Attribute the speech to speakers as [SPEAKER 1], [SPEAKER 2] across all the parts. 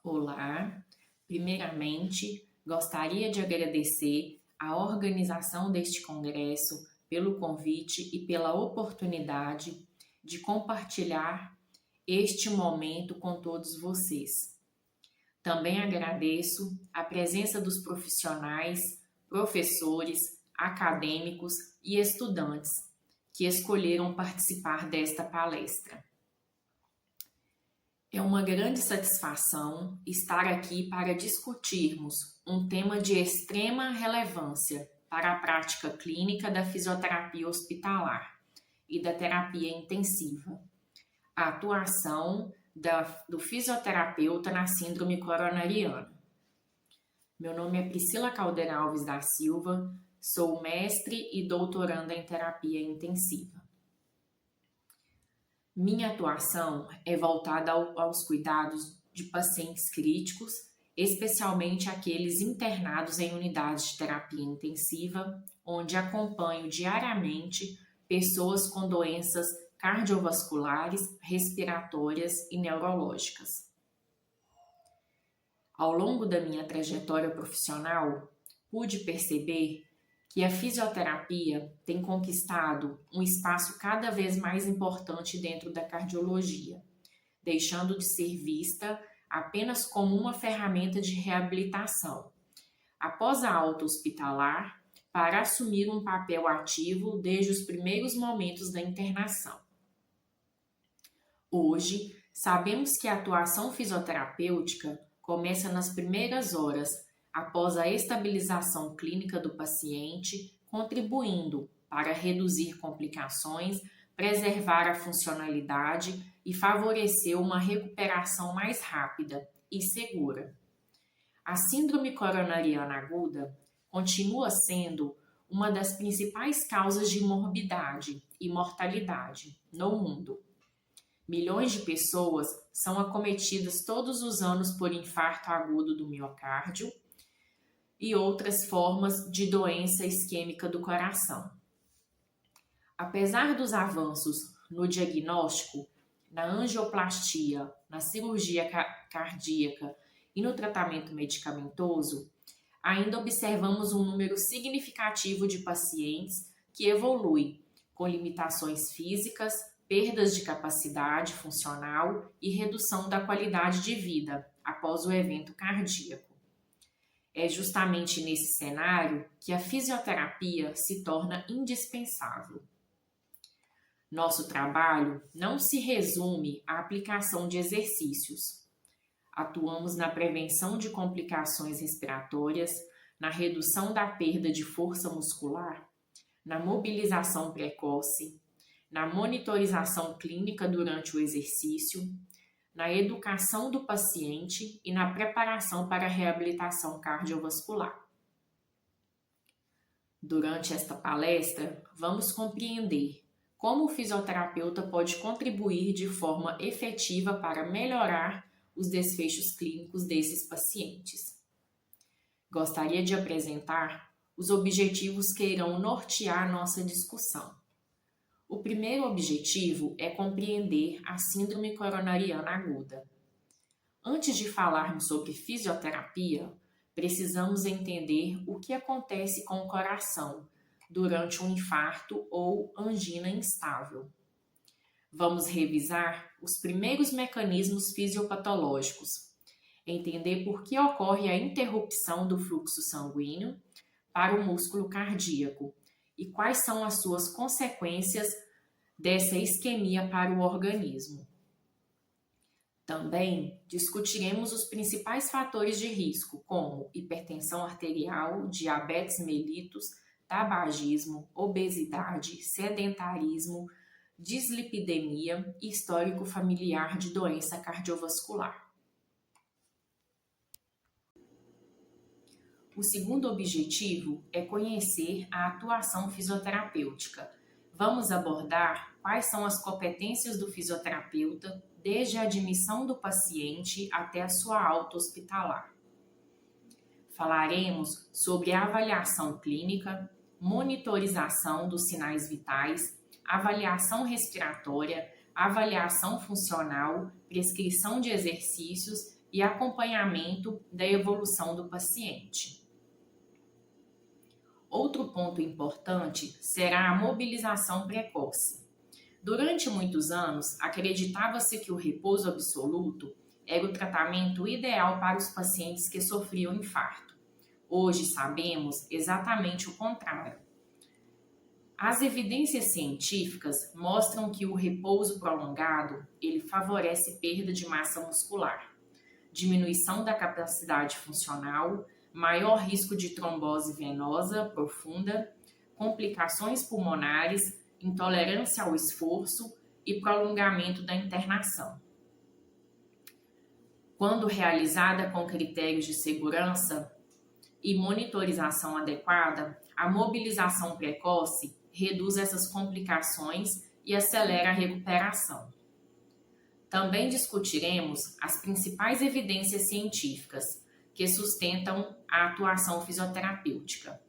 [SPEAKER 1] Olá, primeiramente gostaria de agradecer à organização deste congresso pelo convite e pela oportunidade de compartilhar este momento com todos vocês. Também agradeço a presença dos profissionais, professores, acadêmicos e estudantes que escolheram participar desta palestra. É uma grande satisfação estar aqui para discutirmos um tema de extrema relevância para a prática clínica da fisioterapia hospitalar e da terapia intensiva, a atuação do fisioterapeuta na síndrome coronariana. Meu nome é Priscila Caldeira Alves da Silva, sou mestre e doutoranda em terapia intensiva. Minha atuação é voltada aos cuidados de pacientes críticos, especialmente aqueles internados em unidades de terapia intensiva, onde acompanho diariamente pessoas com doenças cardiovasculares, respiratórias e neurológicas. Ao longo da minha trajetória profissional, pude perceber que a fisioterapia tem conquistado um espaço cada vez mais importante dentro da cardiologia, deixando de ser vista apenas como uma ferramenta de reabilitação, após a alta hospitalar, para assumir um papel ativo desde os primeiros momentos da internação. Hoje, sabemos que a atuação fisioterapêutica começa nas primeiras horas após a estabilização clínica do paciente, contribuindo para reduzir complicações, preservar a funcionalidade e favorecer uma recuperação mais rápida e segura. A síndrome coronariana aguda continua sendo uma das principais causas de morbidade e mortalidade no mundo. Milhões de pessoas são acometidas todos os anos por infarto agudo do miocárdio e outras formas de doença isquêmica do coração. Apesar dos avanços no diagnóstico, na angioplastia, na cirurgia cardíaca e no tratamento medicamentoso, ainda observamos um número significativo de pacientes que evolui com limitações físicas, perdas de capacidade funcional e redução da qualidade de vida após o evento cardíaco. É justamente nesse cenário que a fisioterapia se torna indispensável. Nosso trabalho não se resume à aplicação de exercícios. Atuamos na prevenção de complicações respiratórias, na redução da perda de força muscular, na mobilização precoce, na monitorização clínica durante o exercício, na educação do paciente e na preparação para a reabilitação cardiovascular. Durante esta palestra, vamos compreender como o fisioterapeuta pode contribuir de forma efetiva para melhorar os desfechos clínicos desses pacientes. Gostaria de apresentar os objetivos que irão nortear nossa discussão. O primeiro objetivo é compreender a síndrome coronariana aguda. Antes de falarmos sobre fisioterapia, precisamos entender o que acontece com o coração durante um infarto ou angina instável. Vamos revisar os primeiros mecanismos fisiopatológicos, entender por que ocorre a interrupção do fluxo sanguíneo para o músculo cardíaco e quais são as suas consequências dessa isquemia para o organismo. Também discutiremos os principais fatores de risco, como hipertensão arterial, diabetes mellitus, tabagismo, obesidade, sedentarismo, dislipidemia e histórico familiar de doença cardiovascular. O segundo objetivo é conhecer a atuação fisioterapêutica. Vamos abordar quais são as competências do fisioterapeuta desde a admissão do paciente até a sua alta hospitalar. Falaremos sobre a avaliação clínica, monitorização dos sinais vitais, avaliação respiratória, avaliação funcional, prescrição de exercícios e acompanhamento da evolução do paciente. Outro ponto importante será a mobilização precoce. Durante muitos anos, acreditava-se que o repouso absoluto era o tratamento ideal para os pacientes que sofriam infarto. Hoje sabemos exatamente o contrário. As evidências científicas mostram que o repouso prolongado, ele favorece perda de massa muscular, diminuição da capacidade funcional, maior risco de trombose venosa profunda, complicações pulmonares, intolerância ao esforço e prolongamento da internação. Quando realizada com critérios de segurança e monitorização adequada, a mobilização precoce reduz essas complicações e acelera a recuperação. Também discutiremos as principais evidências científicas que sustentam a atuação fisioterapêutica.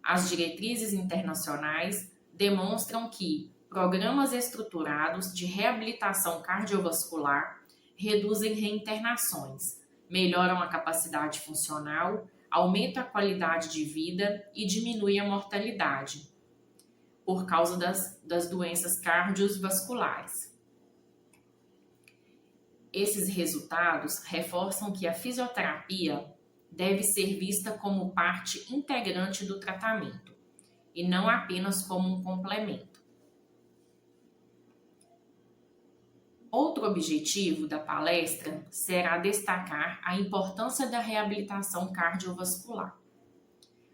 [SPEAKER 1] As diretrizes internacionais demonstram que programas estruturados de reabilitação cardiovascular reduzem reinternações, melhoram a capacidade funcional, aumentam a qualidade de vida e diminuem a mortalidade por causa das doenças cardiovasculares. Esses resultados reforçam que a fisioterapia deve ser vista como parte integrante do tratamento e não apenas como um complemento. Outro objetivo da palestra será destacar a importância da reabilitação cardiovascular.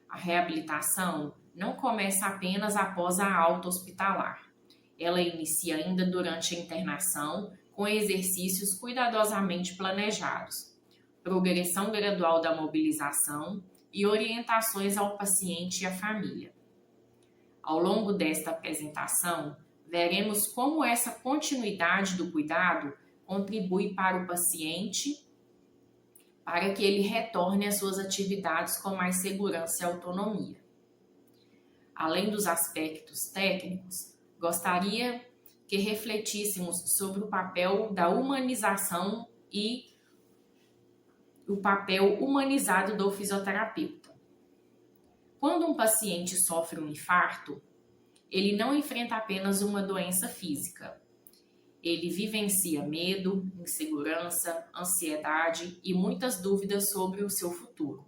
[SPEAKER 1] A reabilitação não começa apenas após a alta hospitalar. Ela inicia ainda durante a internação, com exercícios cuidadosamente planejados, progressão gradual da mobilização e orientações ao paciente e à família. Ao longo desta apresentação, veremos como essa continuidade do cuidado contribui para o paciente para que ele retorne às suas atividades com mais segurança e autonomia. Além dos aspectos técnicos, gostaria que refletíssemos sobre o papel da humanização e o papel humanizado do fisioterapeuta. Quando um paciente sofre um infarto, ele não enfrenta apenas uma doença física. Ele vivencia medo, insegurança, ansiedade e muitas dúvidas sobre o seu futuro.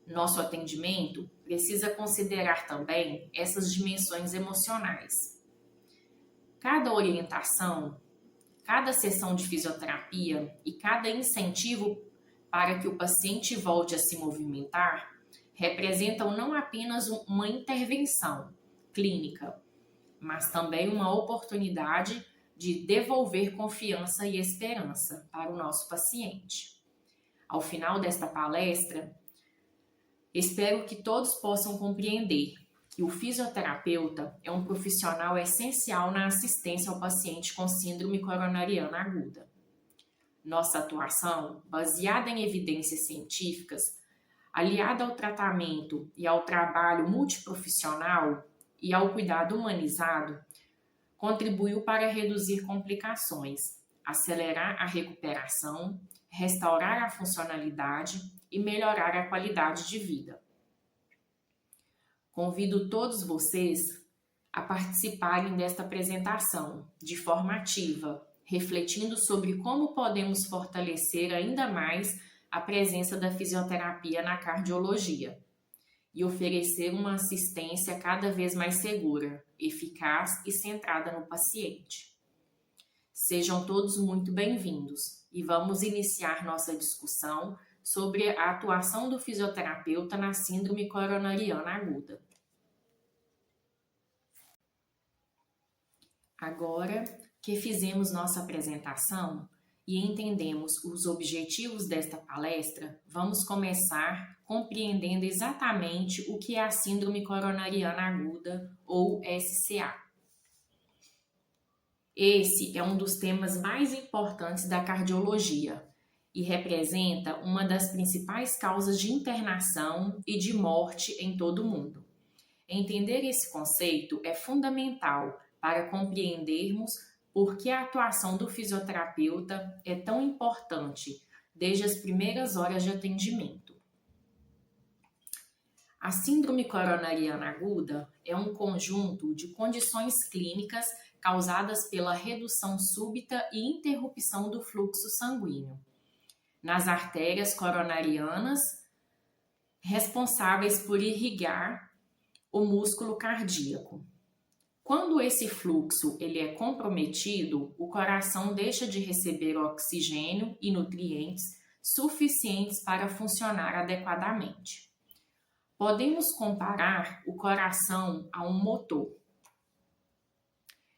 [SPEAKER 1] Nosso atendimento precisa considerar também essas dimensões emocionais. Cada orientação, cada sessão de fisioterapia e cada incentivo para que o paciente volte a se movimentar representam não apenas uma intervenção clínica, mas também uma oportunidade de devolver confiança e esperança para o nosso paciente. Ao final desta palestra, espero que todos possam compreender que o fisioterapeuta é um profissional essencial na assistência ao paciente com síndrome coronariana aguda. Nossa atuação, baseada em evidências científicas, aliada ao tratamento e ao trabalho multiprofissional e ao cuidado humanizado, contribuiu para reduzir complicações, acelerar a recuperação, restaurar a funcionalidade e melhorar a qualidade de vida. Convido todos vocês a participarem desta apresentação de forma ativa, refletindo sobre como podemos fortalecer ainda mais a presença da fisioterapia na cardiologia e oferecer uma assistência cada vez mais segura, eficaz e centrada no paciente. Sejam todos muito bem-vindos e vamos iniciar nossa discussão sobre a atuação do fisioterapeuta na síndrome coronariana aguda. Agora que fizemos nossa apresentação e entendemos os objetivos desta palestra, vamos começar compreendendo exatamente o que é a síndrome coronariana aguda ou SCA. Esse é um dos temas mais importantes da cardiologia e representa uma das principais causas de internação e de morte em todo o mundo. Entender esse conceito é fundamental para compreendermos por que a atuação do fisioterapeuta é tão importante desde as primeiras horas de atendimento. A síndrome coronariana aguda é um conjunto de condições clínicas causadas pela redução súbita e interrupção do fluxo sanguíneo nas artérias coronarianas, responsáveis por irrigar o músculo cardíaco. Quando esse fluxo ele é comprometido, o coração deixa de receber oxigênio e nutrientes suficientes para funcionar adequadamente. Podemos comparar o coração a um motor.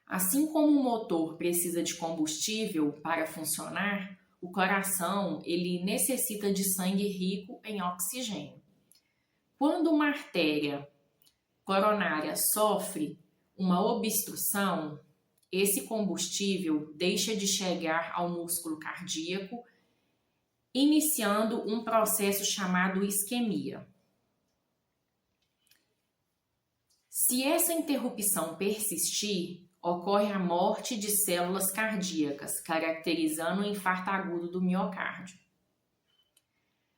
[SPEAKER 1] Assim como o motor precisa de combustível para funcionar, o coração ele necessita de sangue rico em oxigênio. Quando uma artéria coronária sofre uma obstrução, esse combustível deixa de chegar ao músculo cardíaco, iniciando um processo chamado isquemia. Se essa interrupção persistir, ocorre a morte de células cardíacas, caracterizando o infarto agudo do miocárdio.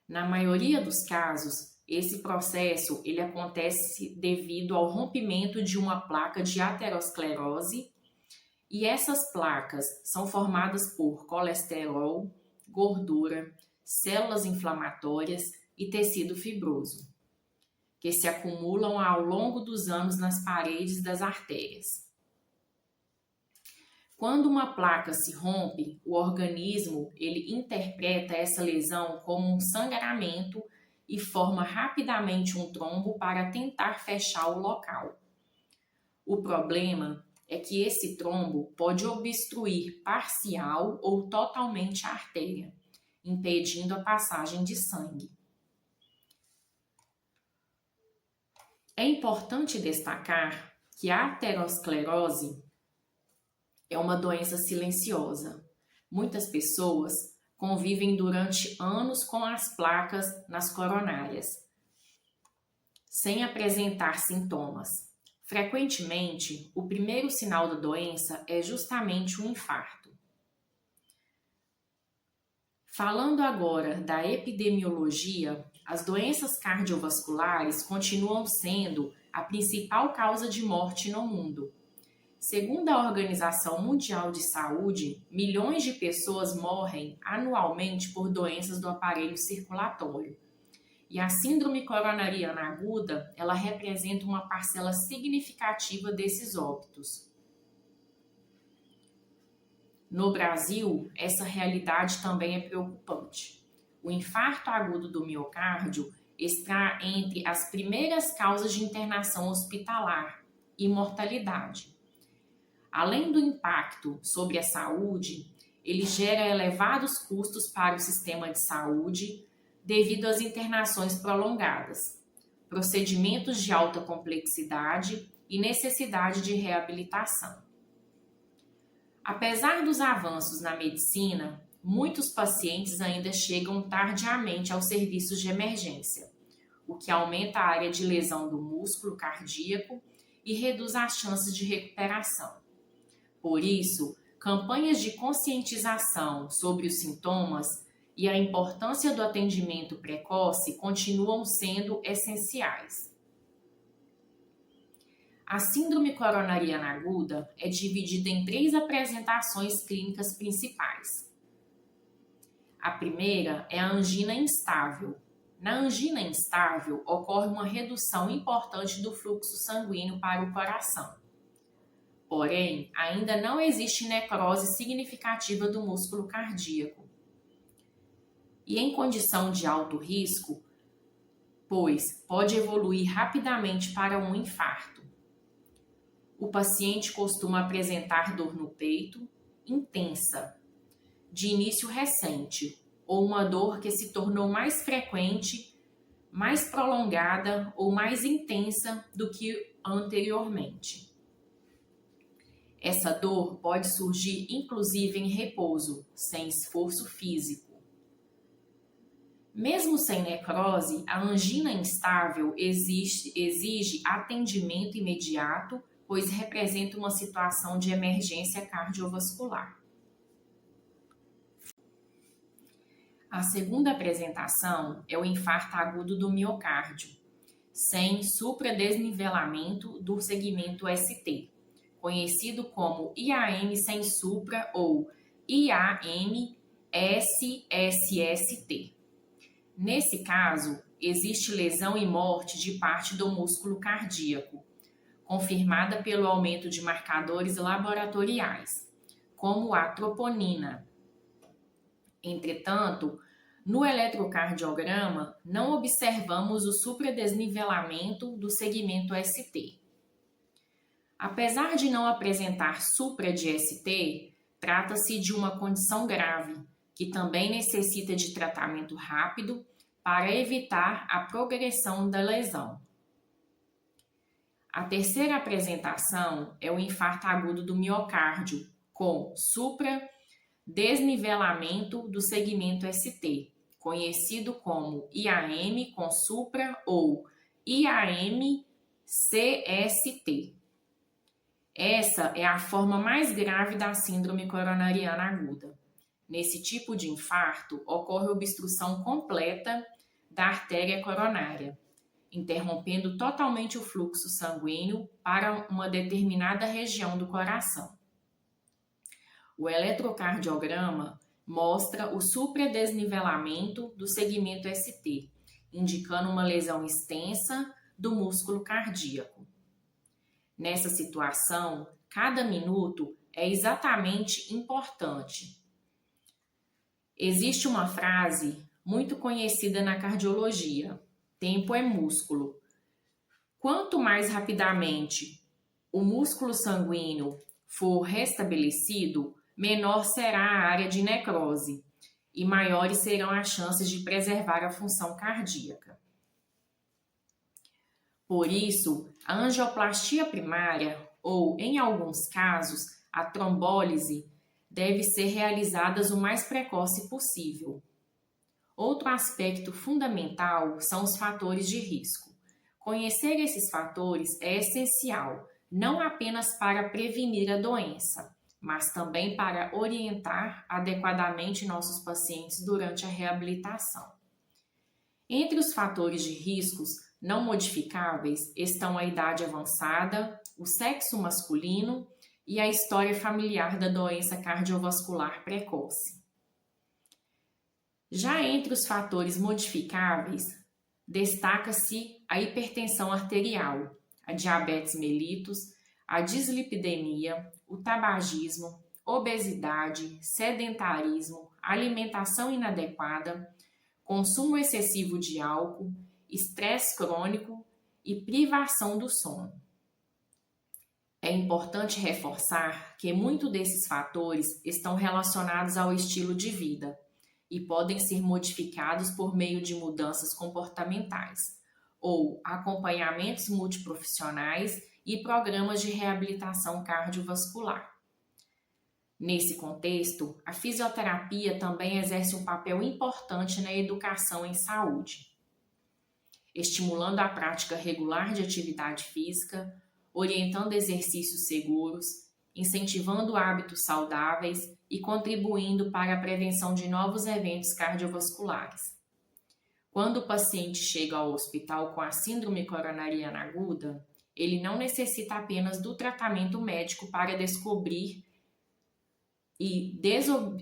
[SPEAKER 1] Na maioria dos casos, esse processo ele acontece devido ao rompimento de uma placa de aterosclerose, e essas placas são formadas por colesterol, gordura, células inflamatórias e tecido fibroso, que se acumulam ao longo dos anos nas paredes das artérias. Quando uma placa se rompe, o organismo ele interpreta essa lesão como um sangramento e forma rapidamente um trombo para tentar fechar o local. O problema é que esse trombo pode obstruir parcial ou totalmente a artéria, impedindo a passagem de sangue. É importante destacar que a aterosclerose é uma doença silenciosa. Muitas pessoas convivem durante anos com as placas nas coronárias, sem apresentar sintomas. Frequentemente, o primeiro sinal da doença é justamente o infarto. Falando agora da epidemiologia, as doenças cardiovasculares continuam sendo a principal causa de morte no mundo. Segundo a Organização Mundial de Saúde, milhões de pessoas morrem anualmente por doenças do aparelho circulatório. E a síndrome coronariana aguda, ela representa uma parcela significativa desses óbitos. No Brasil, essa realidade também é preocupante. O infarto agudo do miocárdio está entre as primeiras causas de internação hospitalar e mortalidade. Além do impacto sobre a saúde, ele gera elevados custos para o sistema de saúde devido às internações prolongadas, procedimentos de alta complexidade e necessidade de reabilitação. Apesar dos avanços na medicina, muitos pacientes ainda chegam tardiamente aos serviços de emergência, o que aumenta a área de lesão do músculo cardíaco e reduz as chances de recuperação. Por isso, campanhas de conscientização sobre os sintomas e a importância do atendimento precoce continuam sendo essenciais. A síndrome coronariana aguda é dividida em 3 apresentações clínicas principais. A primeira é a angina instável. Na angina instável, ocorre uma redução importante do fluxo sanguíneo para o coração. Porém, ainda não existe necrose significativa do músculo cardíaco. E em condição de alto risco, pois pode evoluir rapidamente para um infarto. O paciente costuma apresentar dor no peito, intensa, de início recente, ou uma dor que se tornou mais frequente, mais prolongada ou mais intensa do que anteriormente. Essa dor pode surgir inclusive em repouso, sem esforço físico. Mesmo sem necrose, a angina instável exige atendimento imediato, pois representa uma situação de emergência cardiovascular. A segunda apresentação é o infarto agudo do miocárdio, sem supradesnivelamento do segmento ST, conhecido como IAM sem supra ou IAM-SSST. Nesse caso, existe lesão e morte de parte do músculo cardíaco, confirmada pelo aumento de marcadores laboratoriais, como a troponina. Entretanto, no eletrocardiograma, não observamos o supradesnivelamento do segmento ST. Apesar de não apresentar supra de ST, trata-se de uma condição grave, que também necessita de tratamento rápido para evitar a progressão da lesão. A terceira apresentação é o infarto agudo do miocárdio, com supradesnivelamento do segmento ST, conhecido como IAM com supra ou IAM-CST. Essa é a forma mais grave da síndrome coronariana aguda. Nesse tipo de infarto, ocorre obstrução completa da artéria coronária, interrompendo totalmente o fluxo sanguíneo para uma determinada região do coração. O eletrocardiograma mostra o supradesnivelamento do segmento ST, indicando uma lesão extensa do músculo cardíaco. Nessa situação, cada minuto é exatamente importante. Existe uma frase muito conhecida na cardiologia: tempo é músculo. Quanto mais rapidamente o músculo sanguíneo for restabelecido, menor será a área de necrose e maiores serão as chances de preservar a função cardíaca. Por isso, a angioplastia primária, ou, em alguns casos, a trombólise, deve ser realizada o mais precoce possível. Outro aspecto fundamental são os fatores de risco. Conhecer esses fatores é essencial, não apenas para prevenir a doença, mas também para orientar adequadamente nossos pacientes durante a reabilitação. Entre os fatores de riscos não modificáveis estão a idade avançada, o sexo masculino e a história familiar da doença cardiovascular precoce. Já entre os fatores modificáveis, destaca-se a hipertensão arterial, a diabetes mellitus, a dislipidemia, o tabagismo, obesidade, sedentarismo, alimentação inadequada, consumo excessivo de álcool, estresse crônico e privação do sono. É importante reforçar que muitos desses fatores estão relacionados ao estilo de vida e podem ser modificados por meio de mudanças comportamentais ou acompanhamentos multiprofissionais e programas de reabilitação cardiovascular. Nesse contexto, a fisioterapia também exerce um papel importante na educação em saúde, estimulando a prática regular de atividade física, orientando exercícios seguros, incentivando hábitos saudáveis e contribuindo para a prevenção de novos eventos cardiovasculares. Quando o paciente chega ao hospital com a síndrome coronariana aguda, ele não necessita apenas do tratamento médico para descobrir e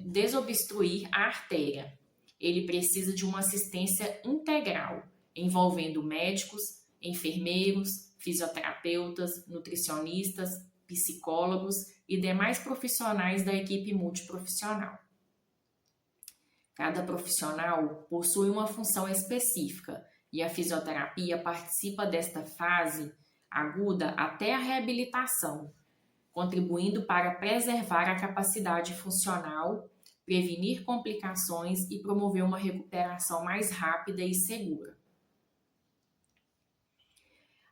[SPEAKER 1] desobstruir a artéria. Ele precisa de uma assistência integral, envolvendo médicos, enfermeiros, fisioterapeutas, nutricionistas, psicólogos e demais profissionais da equipe multiprofissional. Cada profissional possui uma função específica e a fisioterapia participa desta fase aguda até a reabilitação, contribuindo para preservar a capacidade funcional, prevenir complicações e promover uma recuperação mais rápida e segura.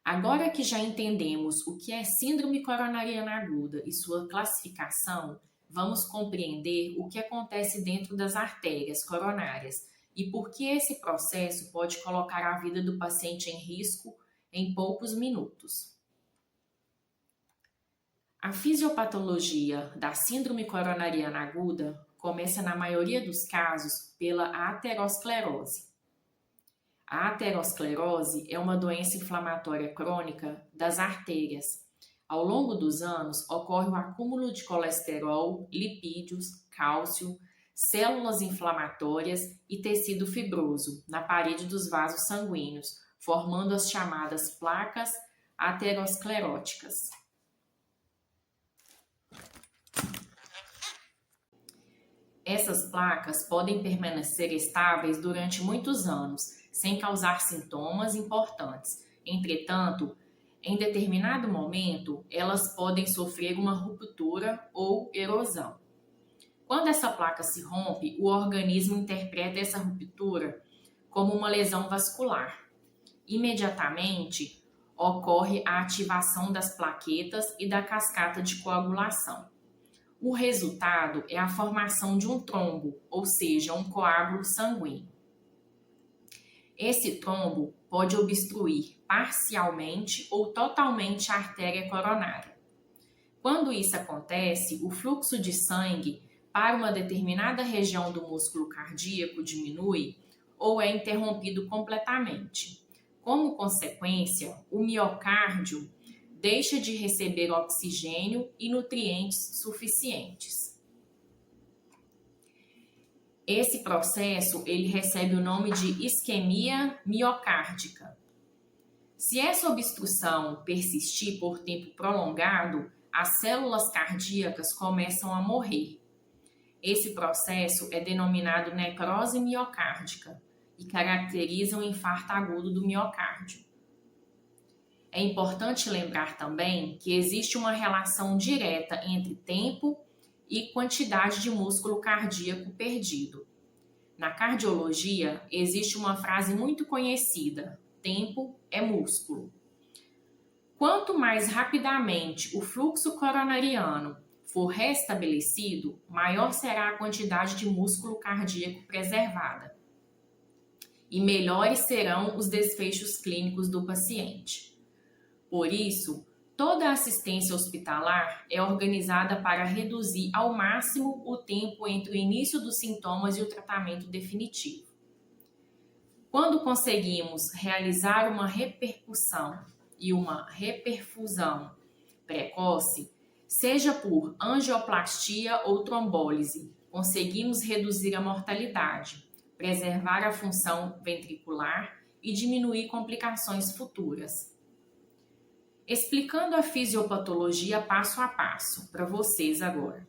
[SPEAKER 1] Agora que já entendemos o que é síndrome coronariana aguda e sua classificação, vamos compreender o que acontece dentro das artérias coronárias e por que esse processo pode colocar a vida do paciente em risco em poucos minutos. A fisiopatologia da síndrome coronariana aguda começa, na maioria dos casos, pela aterosclerose. A aterosclerose é uma doença inflamatória crônica das artérias. Ao longo dos anos, ocorre o acúmulo de colesterol, lipídios, cálcio, células inflamatórias e tecido fibroso na parede dos vasos sanguíneos, formando as chamadas placas ateroscleróticas. Essas placas podem permanecer estáveis durante muitos anos, sem causar sintomas importantes. Entretanto, em determinado momento, elas podem sofrer uma ruptura ou erosão. Quando essa placa se rompe, o organismo interpreta essa ruptura como uma lesão vascular. Imediatamente, ocorre a ativação das plaquetas e da cascata de coagulação. O resultado é a formação de um trombo, ou seja, um coágulo sanguíneo. Esse trombo pode obstruir parcialmente ou totalmente a artéria coronária. Quando isso acontece, o fluxo de sangue para uma determinada região do músculo cardíaco diminui ou é interrompido completamente. Como consequência, o miocárdio deixa de receber oxigênio e nutrientes suficientes. Esse processo ele recebe o nome de isquemia miocárdica. Se essa obstrução persistir por tempo prolongado, as células cardíacas começam a morrer. Esse processo é denominado necrose miocárdica e caracteriza um infarto agudo do miocárdio. É importante lembrar também que existe uma relação direta entre tempo e quantidade de músculo cardíaco perdido. Na cardiologia, existe uma frase muito conhecida: tempo é músculo. Quanto mais rapidamente o fluxo coronariano for restabelecido, maior será a quantidade de músculo cardíaco preservada e melhores serão os desfechos clínicos do paciente. Por isso, toda a assistência hospitalar é organizada para reduzir ao máximo o tempo entre o início dos sintomas e o tratamento definitivo. Quando conseguimos realizar uma repercussão e uma reperfusão precoce, seja por angioplastia ou trombólise, conseguimos reduzir a mortalidade, preservar a função ventricular e diminuir complicações futuras. Explicando a fisiopatologia passo a passo para vocês agora.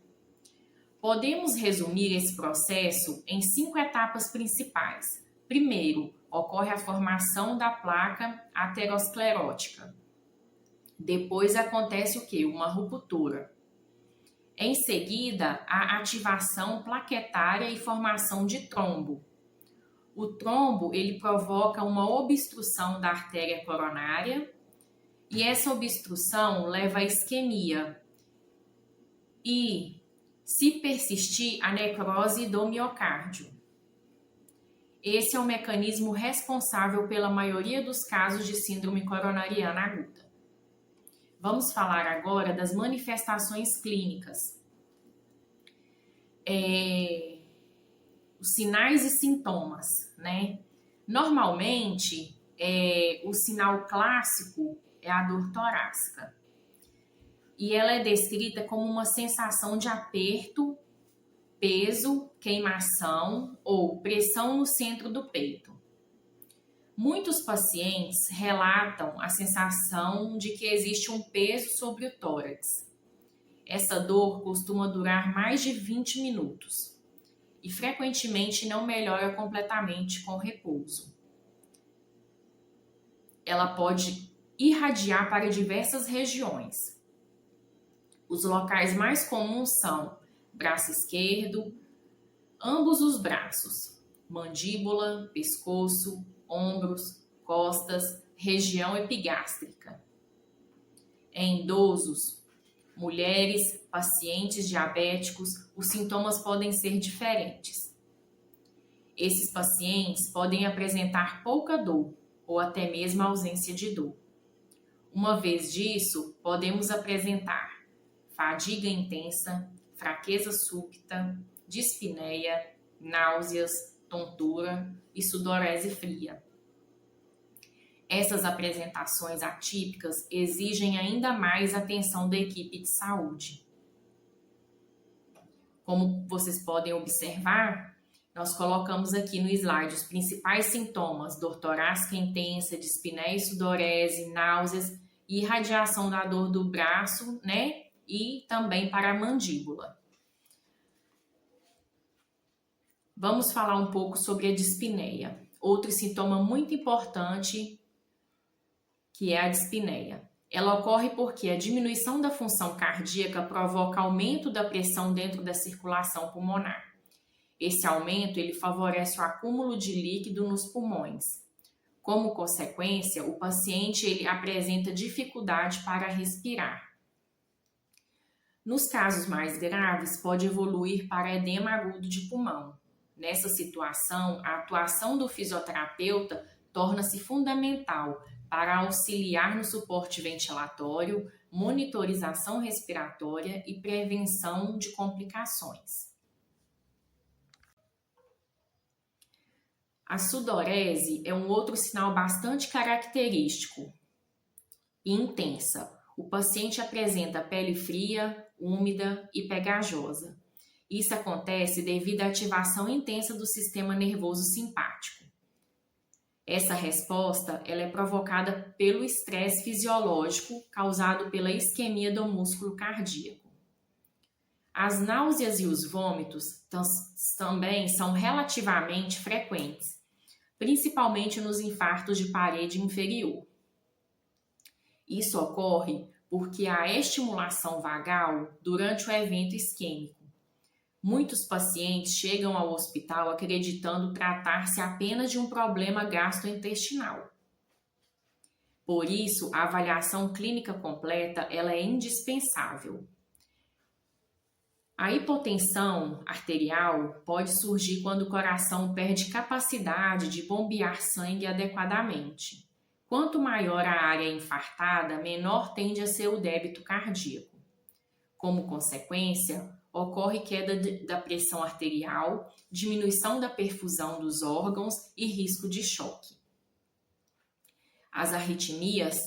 [SPEAKER 1] Podemos resumir esse processo em 5 etapas principais. Primeiro, ocorre a formação da placa aterosclerótica. Depois acontece o quê? Uma ruptura. Em seguida, a ativação plaquetária e formação de trombo. O trombo, ele provoca uma obstrução da artéria coronária e essa obstrução leva à isquemia e, se persistir, a necrose do miocárdio. Esse é o mecanismo responsável pela maioria dos casos de síndrome coronariana aguda. Vamos falar agora das manifestações clínicas. Os sinais e sintomas, né? Normalmente, o sinal clássico é a dor torácica. E ela é descrita como uma sensação de aperto, peso, queimação ou pressão no centro do peito. Muitos pacientes relatam a sensação de que existe um peso sobre o tórax. Essa dor costuma durar mais de 20 minutos e frequentemente não melhora completamente com repouso. Ela pode irradiar para diversas regiões. Os locais mais comuns são braço esquerdo, ambos os braços, mandíbula, pescoço, ombros, costas, região epigástrica. Em idosos, mulheres, pacientes diabéticos, os sintomas podem ser diferentes. Esses pacientes podem apresentar pouca dor ou até mesmo ausência de dor. Uma vez disso, podemos apresentar fadiga intensa, fraqueza súbita, dispneia, náuseas, tontura e sudorese fria. Essas apresentações atípicas exigem ainda mais atenção da equipe de saúde. Como vocês podem observar, nós colocamos aqui no slide os principais sintomas: dor torácica intensa, dispneia e sudorese, náuseas e irradiação da dor do braço, né? E também para a mandíbula. Vamos falar um pouco sobre a dispneia. Outro sintoma muito importante que é a dispneia. Ela ocorre porque a diminuição da função cardíaca provoca aumento da pressão dentro da circulação pulmonar. Esse aumento ele favorece o acúmulo de líquido nos pulmões. Como consequência, o paciente ele apresenta dificuldade para respirar. Nos casos mais graves, pode evoluir para edema agudo de pulmão. Nessa situação, a atuação do fisioterapeuta torna-se fundamental para auxiliar no suporte ventilatório, monitorização respiratória e prevenção de complicações. A sudorese é um outro sinal bastante característico e intensa. O paciente apresenta pele fria, úmida e pegajosa. Isso acontece devido à ativação intensa do sistema nervoso simpático. Essa resposta ela é provocada pelo estresse fisiológico causado pela isquemia do músculo cardíaco. As náuseas e os vômitos também são relativamente frequentes, principalmente nos infartos de parede inferior. Isso ocorre porque há estimulação vagal durante o evento isquêmico. Muitos pacientes chegam ao hospital acreditando tratar-se apenas de um problema gastrointestinal. Por isso, a avaliação clínica completa ela é indispensável. A hipotensão arterial pode surgir quando o coração perde capacidade de bombear sangue adequadamente. Quanto maior a área infartada, menor tende a ser o débito cardíaco. Como consequência, ocorre queda da pressão arterial, diminuição da perfusão dos órgãos e risco de choque. As arritmias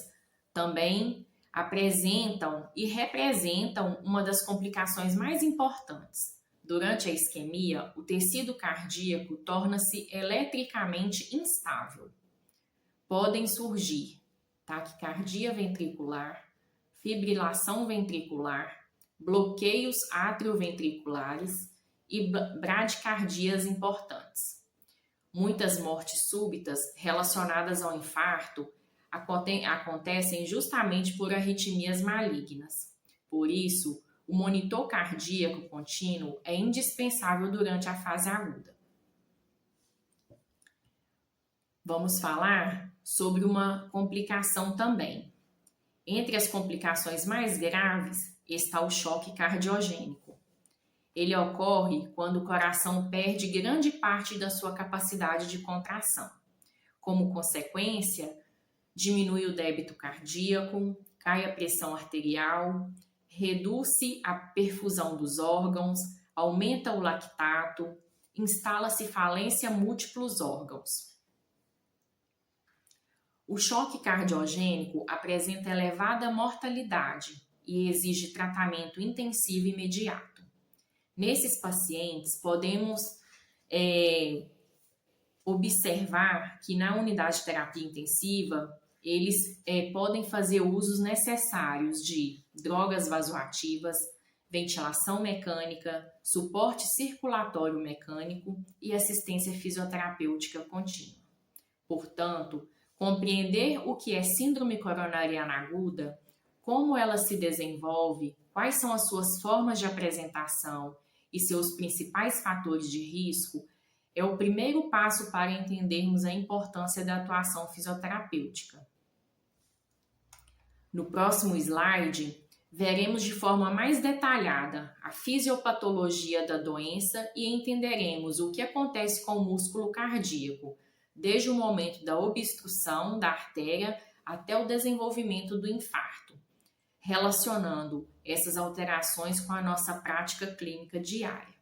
[SPEAKER 1] também apresentam e representam uma das complicações mais importantes. Durante a isquemia, o tecido cardíaco torna-se eletricamente instável. Podem surgir taquicardia ventricular, fibrilação ventricular, bloqueios atrioventriculares e bradicardias importantes. Muitas mortes súbitas relacionadas ao infarto acontecem justamente por arritmias malignas. Por isso, o monitor cardíaco contínuo é indispensável durante a fase aguda. Vamos falar sobre uma complicação também. Entre as complicações mais graves está o choque cardiogênico. Ele ocorre quando o coração perde grande parte da sua capacidade de contração. Como consequência, diminui o débito cardíaco, cai a pressão arterial, reduz-se a perfusão dos órgãos, aumenta o lactato, instala-se falência múltiplos órgãos. O choque cardiogênico apresenta elevada mortalidade e exige tratamento intensivo imediato. Nesses pacientes, podemos observar que na unidade de terapia intensiva, eles podem fazer usos necessários de drogas vasoativas, ventilação mecânica, suporte circulatório mecânico e assistência fisioterapêutica contínua. Portanto, compreender o que é síndrome coronariana aguda, como ela se desenvolve, quais são as suas formas de apresentação e seus principais fatores de risco, é o primeiro passo para entendermos a importância da atuação fisioterapêutica. No próximo slide, veremos de forma mais detalhada a fisiopatologia da doença e entenderemos o que acontece com o músculo cardíaco, desde o momento da obstrução da artéria até o desenvolvimento do infarto, relacionando essas alterações com a nossa prática clínica diária.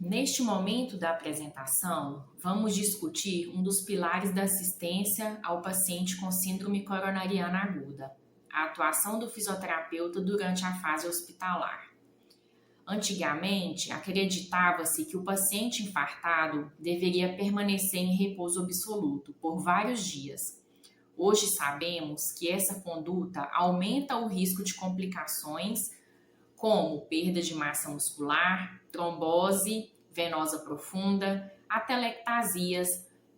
[SPEAKER 1] Neste momento da apresentação, vamos discutir um dos pilares da assistência ao paciente com síndrome coronariana aguda, a atuação do fisioterapeuta durante a fase hospitalar. Antigamente, acreditava-se que o paciente infartado deveria permanecer em repouso absoluto por vários dias. Hoje sabemos que essa conduta aumenta o risco de complicações como perda de massa muscular, trombose venosa profunda, atelectasias,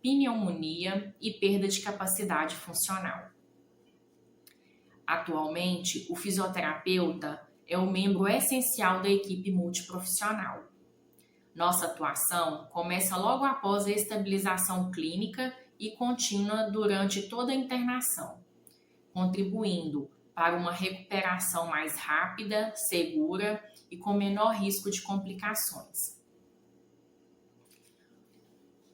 [SPEAKER 1] pneumonia e perda de capacidade funcional. Atualmente, o fisioterapeuta é um membro essencial da equipe multiprofissional. Nossa atuação começa logo após a estabilização clínica e contínua durante toda a internação, contribuindo para uma recuperação mais rápida, segura e com menor risco de complicações.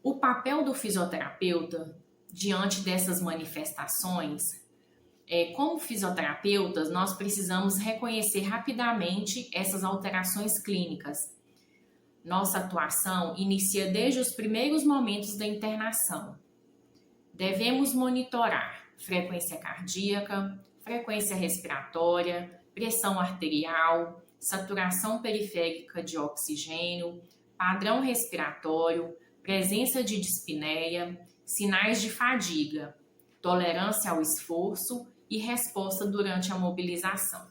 [SPEAKER 1] O papel do fisioterapeuta diante dessas manifestações como fisioterapeutas, nós precisamos reconhecer rapidamente essas alterações clínicas. Nossa atuação inicia desde os primeiros momentos da internação. Devemos monitorar frequência cardíaca, frequência respiratória, pressão arterial, saturação periférica de oxigênio, padrão respiratório, presença de dispneia, sinais de fadiga, tolerância ao esforço e resposta durante a mobilização.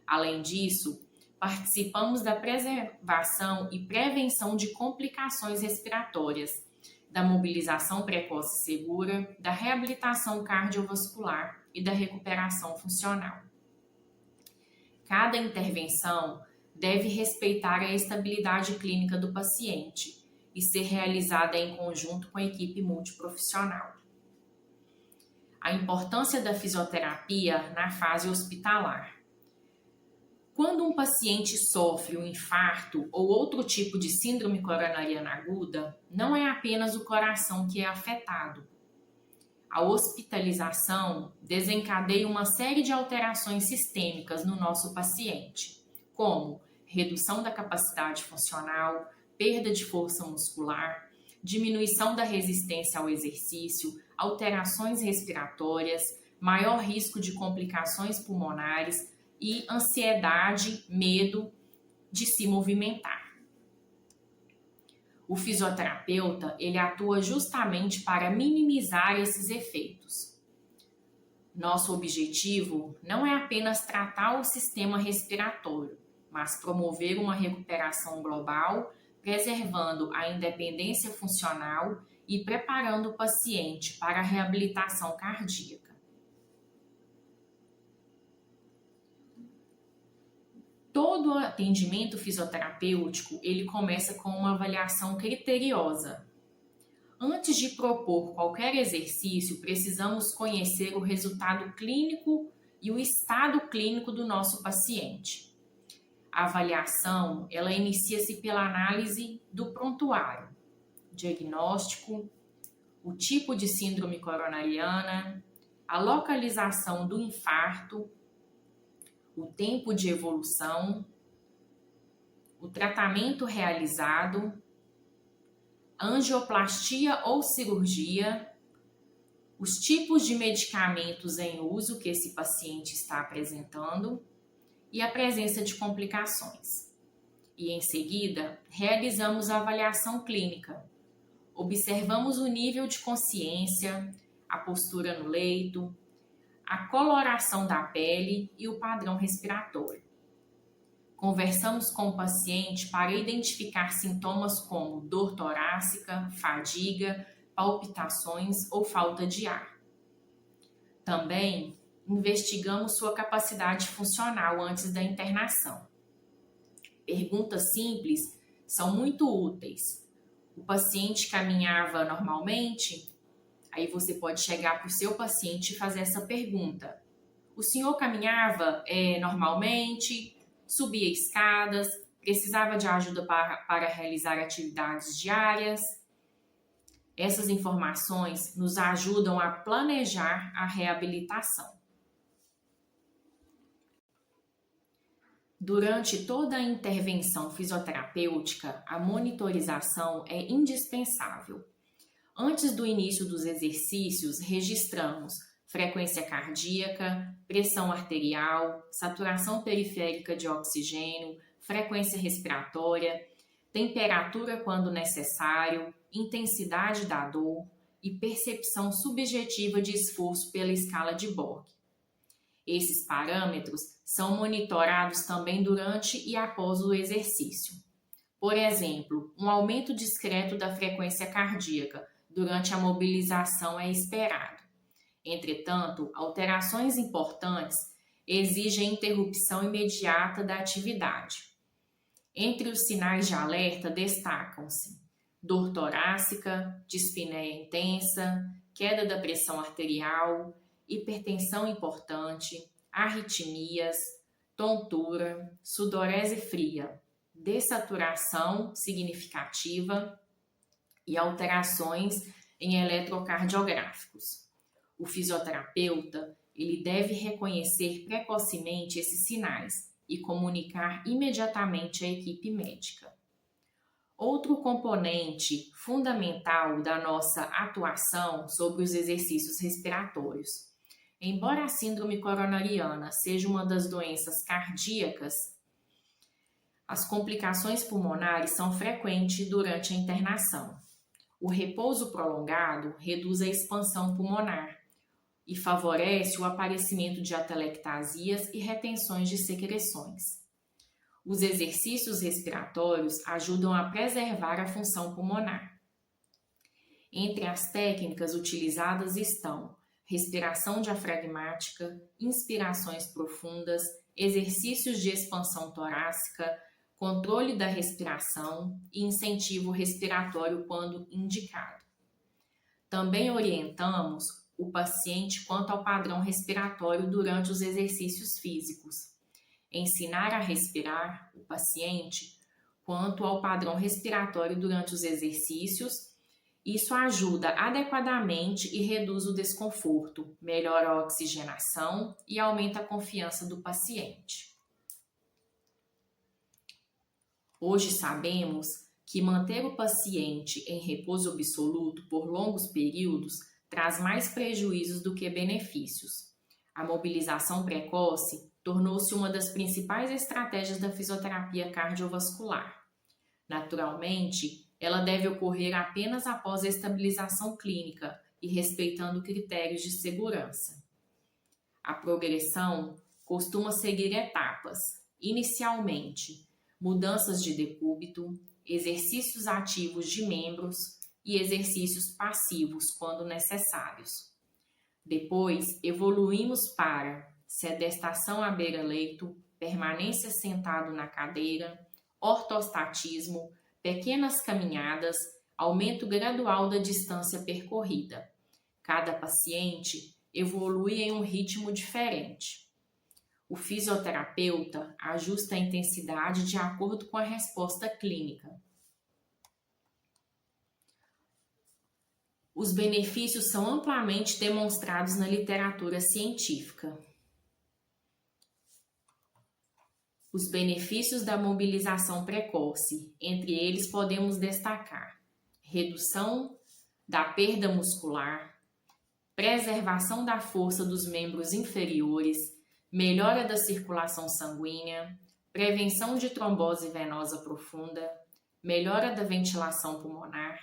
[SPEAKER 1] Além disso, participamos da preservação e prevenção de complicações respiratórias, da mobilização precoce e segura, da reabilitação cardiovascular e da recuperação funcional. Cada intervenção deve respeitar a estabilidade clínica do paciente e ser realizada em conjunto com a equipe multiprofissional. A importância da fisioterapia na fase hospitalar. Quando um paciente sofre um infarto ou outro tipo de síndrome coronariana aguda, não é apenas o coração que é afetado. A hospitalização desencadeia uma série de alterações sistêmicas no nosso paciente, como redução da capacidade funcional, perda de força muscular, diminuição da resistência ao exercício, alterações respiratórias, maior risco de complicações pulmonares e ansiedade, medo de se movimentar. O fisioterapeuta, ele atua justamente para minimizar esses efeitos. Nosso objetivo não é apenas tratar o sistema respiratório, mas promover uma recuperação global, preservando a independência funcional e preparando o paciente para a reabilitação cardíaca. Todo atendimento fisioterapêutico, ele começa com uma avaliação criteriosa. Antes de propor qualquer exercício, precisamos conhecer o resultado clínico e o estado clínico do nosso paciente. A avaliação, ela inicia-se pela análise do prontuário, diagnóstico, o tipo de síndrome coronariana, a localização do infarto, o tempo de evolução, o tratamento realizado, angioplastia ou cirurgia, os tipos de medicamentos em uso que esse paciente está apresentando e a presença de complicações. E em seguida, realizamos a avaliação clínica. Observamos o nível de consciência, a postura no leito, a coloração da pele e o padrão respiratório. Conversamos com o paciente para identificar sintomas como dor torácica, fadiga, palpitações ou falta de ar. Também investigamos sua capacidade funcional antes da internação. Perguntas simples são muito úteis. O paciente caminhava normalmente? Aí você pode chegar para o seu paciente e fazer essa pergunta. O senhor caminhava normalmente? Subia escadas? Precisava de ajuda para realizar atividades diárias? Essas informações nos ajudam a planejar a reabilitação. Durante toda a intervenção fisioterapêutica, a monitorização é indispensável. Antes do início dos exercícios, registramos frequência cardíaca, pressão arterial, saturação periférica de oxigênio, frequência respiratória, temperatura quando necessário, intensidade da dor e percepção subjetiva de esforço pela escala de Borg. Esses parâmetros são monitorados também durante e após o exercício. Por exemplo, um aumento discreto da frequência cardíaca durante a mobilização é esperado. Entretanto, alterações importantes exigem interrupção imediata da atividade. Entre os sinais de alerta destacam-se dor torácica, dispneia intensa, queda da pressão arterial, hipertensão importante, arritmias, tontura, sudorese fria, dessaturação significativa e alterações em eletrocardiográficos. O fisioterapeuta ele deve reconhecer precocemente esses sinais e comunicar imediatamente à equipe médica. Outro componente fundamental da nossa atuação sobre os exercícios respiratórios. Embora a síndrome coronariana seja uma das doenças cardíacas, as complicações pulmonares são frequentes durante a internação. O repouso prolongado reduz a expansão pulmonar e favorece o aparecimento de atelectasias e retenções de secreções. Os exercícios respiratórios ajudam a preservar a função pulmonar. Entre as técnicas utilizadas estão respiração diafragmática, inspirações profundas, exercícios de expansão torácica, controle da respiração e incentivo respiratório quando indicado. Também orientamos o paciente quanto ao padrão respiratório durante os exercícios físicos. Ensinar a respirar o paciente quanto ao padrão respiratório durante os exercícios. Isso ajuda adequadamente e reduz o desconforto, melhora a oxigenação e aumenta a confiança do paciente. Hoje sabemos que manter o paciente em repouso absoluto por longos períodos traz mais prejuízos do que benefícios. A mobilização precoce tornou-se uma das principais estratégias da fisioterapia cardiovascular. Naturalmente, ela deve ocorrer apenas após a estabilização clínica e respeitando critérios de segurança. A progressão costuma seguir etapas. Inicialmente, mudanças de decúbito, exercícios ativos de membros e exercícios passivos quando necessários. Depois, evoluímos para sedestação à beira-leito, permanência sentado na cadeira, ortostatismo, pequenas caminhadas, aumento gradual da distância percorrida. Cada paciente evolui em um ritmo diferente. O fisioterapeuta ajusta a intensidade de acordo com a resposta clínica. Os benefícios são amplamente demonstrados na literatura científica. Os benefícios da mobilização precoce, entre eles podemos destacar redução da perda muscular, preservação da força dos membros inferiores, melhora da circulação sanguínea, prevenção de trombose venosa profunda, melhora da ventilação pulmonar,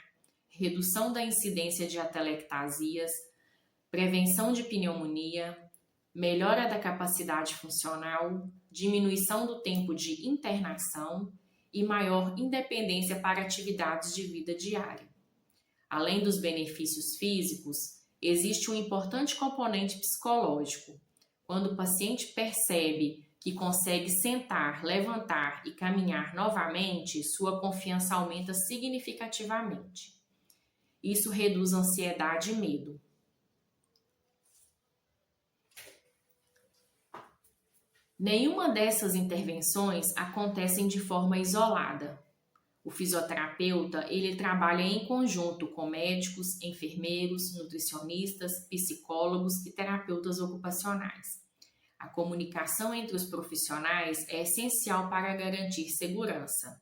[SPEAKER 1] redução da incidência de atelectasias, prevenção de pneumonia, melhora da capacidade funcional, diminuição do tempo de internação e maior independência para atividades de vida diária. Além dos benefícios físicos, existe um importante componente psicológico. Quando o paciente percebe que consegue sentar, levantar e caminhar novamente, sua confiança aumenta significativamente. Isso reduz ansiedade e medo. Nenhuma dessas intervenções acontecem de forma isolada. O fisioterapeuta, ele trabalha em conjunto com médicos, enfermeiros, nutricionistas, psicólogos e terapeutas ocupacionais. A comunicação entre os profissionais é essencial para garantir segurança.